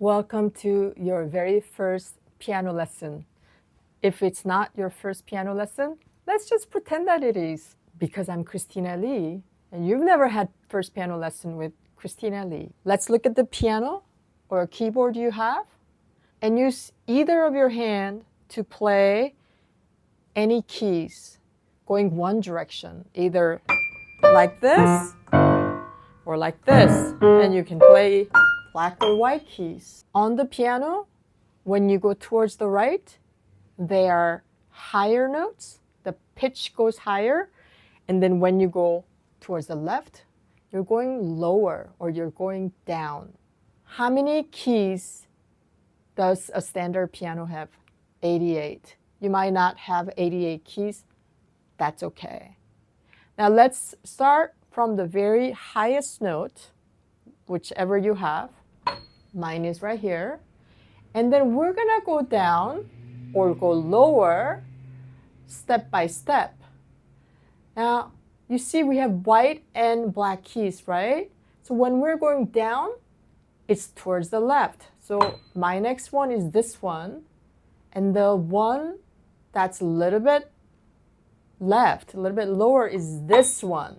Welcome to your very first piano lesson. If it's not your first piano lesson, let's just pretend that it is. Because I'm Kristina Lee, and you've never had first piano lesson with Kristina Lee. Let's look at the piano or keyboard you have, and use either of your hand to play any keys going one direction, either like this or like this, and you can play black or white keys. On the piano, when you go towards the right, they are higher notes. The pitch goes higher. And then when you go towards the left, you're going lower or you're going down. How many keys does a standard piano have? 88. You might not have 88 keys. That's okay. Now let's start from the very highest note, whichever you have. Mine is right here. And then we're gonna go down or go lower step by step. Now, you see we have white and black keys, right? So when we're going down, it's towards the left. So my next one is this one. And the one that's a little bit left, a little bit lower is this one.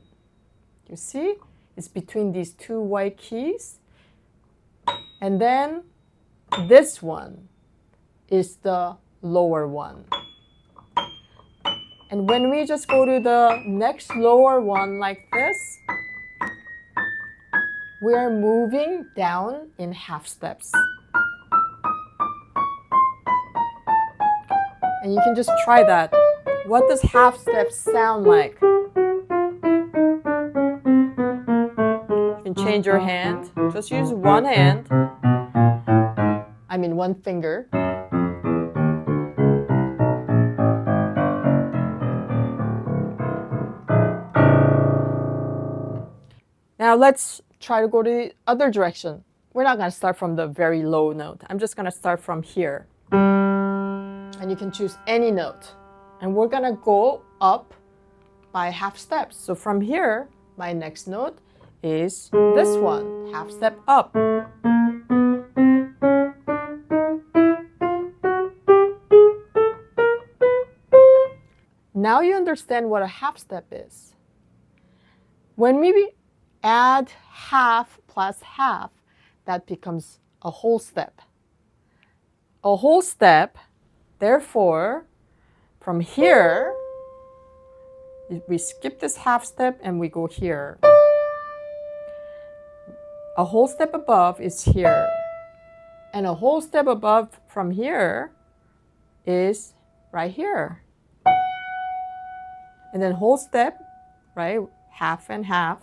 You see? It's between these two white keys. And then this one is the lower one. And when we just go to the next lower one like this, we are moving down in half steps. And you can just try that. What does half steps sound like? You can change your hand. Just use one hand. One finger. Now let's try to go to the other direction. We're not going to start from the very low note. I'm just going to start from here. And you can choose any note. And we're going to go up by half steps. So from here, my next note is this one, half step up. Now you understand what a half step is. When we add half plus half, that becomes a whole step. A whole step, therefore, from here, we skip this half step and we go here. A whole step above is here. And a whole step above from here is right here. And then whole step, right? Half and half.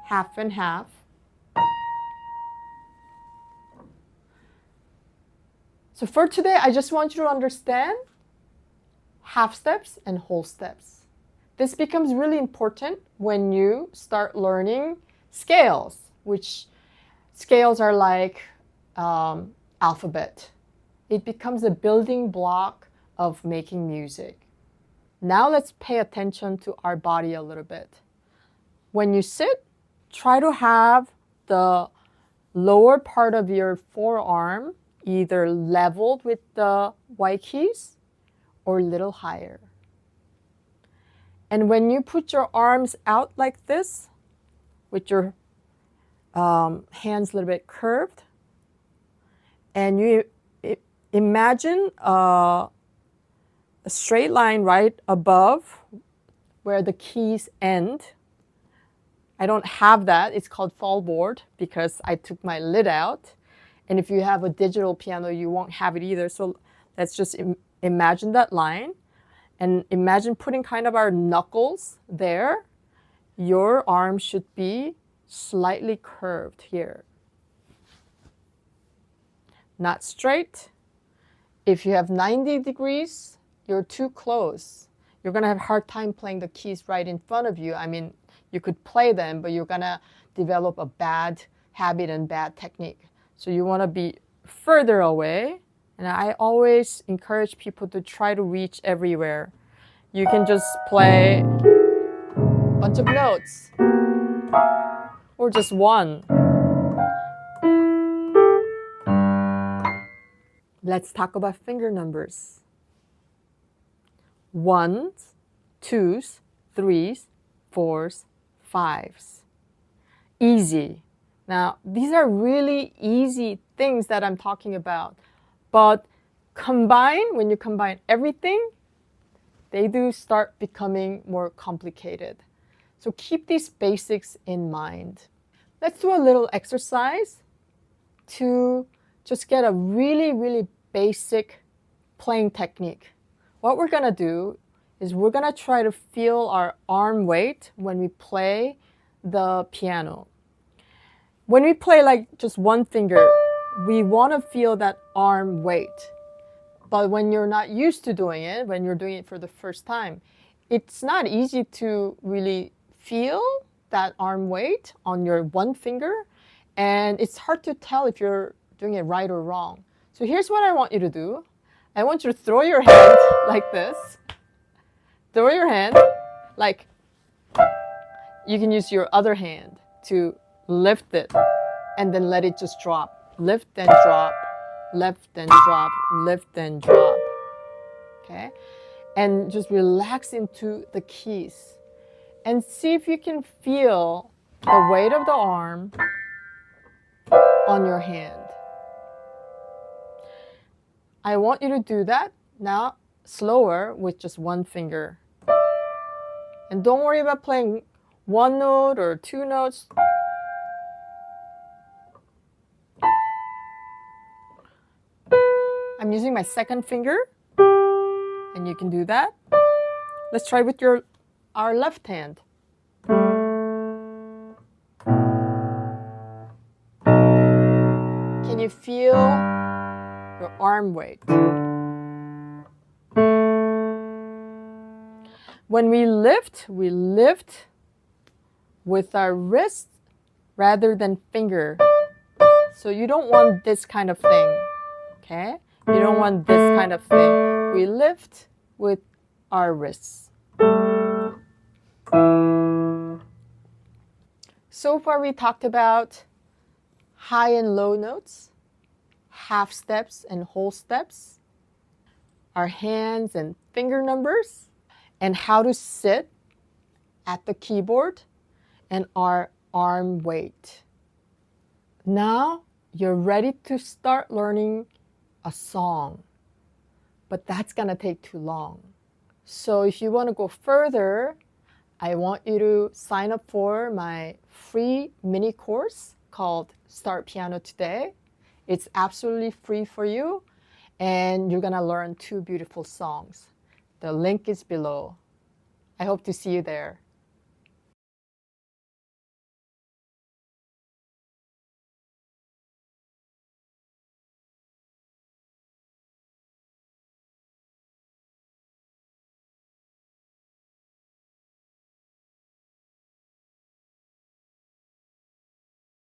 Half and half. So for today, I just want you to understand half steps and whole steps. This becomes really important when you start learning scales, which scales are like alphabet. It becomes a building block of making music. Now let's pay attention to our body a little bit. When you sit, try to have the lower part of your forearm either leveled with the white keys or a little higher. And when you put your arms out like this, with your hands a little bit curved, and you imagine a straight line right above where the keys end. I don't have that. It's called fallboard because I took my lid out. And if you have a digital piano, you won't have it either. So let's just imagine that line. And imagine putting kind of our knuckles there. Your arm should be slightly curved here. Not straight. If you have 90 degrees, you're too close. You're going to have a hard time playing the keys right in front of you. You could play them, but you're going to develop a bad habit and bad technique. So you want to be further away. And I always encourage people to try to reach everywhere. You can just play a bunch of notes or just one. Let's talk about finger numbers. 1s, 2s, 3s, 4s, 5s. Easy. Now, these are really easy things that I'm talking about. But when you combine everything, they do start becoming more complicated. So keep these basics in mind. Let's do a little exercise to just get a really, really basic playing technique. What we're going to do is we're going to try to feel our arm weight when we play the piano. When we play like just one finger, we want to feel that arm weight. But when you're not used to doing it, when you're doing it for the first time, it's not easy to really feel that arm weight on your one finger. And it's hard to tell if you're doing it right or wrong. So here's what I want you to do. I want you to throw your hand like this. Throw your hand like you can use your other hand to lift it and then let it just drop. Lift and drop, lift and drop, lift and drop. Okay? And just relax into the keys. And see if you can feel the weight of the arm on your hand. I want you to do that now slower with just one finger. And don't worry about playing one note or two notes. I'm using my second finger, and you can do that. Let's try with our left hand. Can you feel your arm weight? When we lift with our wrist rather than finger. So you don't want this kind of thing, okay? You don't want this kind of thing. We lift with our wrists. So far we talked about high and low notes, half steps and whole steps, our hands and finger numbers, and how to sit at the keyboard, and our arm weight. Now you're ready to start learning a song, but that's gonna take too long. So if you want to go further, I want you to sign up for my free mini course called Start Piano Today. It's absolutely free for you, and you're gonna learn 2 beautiful songs. The link is below. I hope to see you there.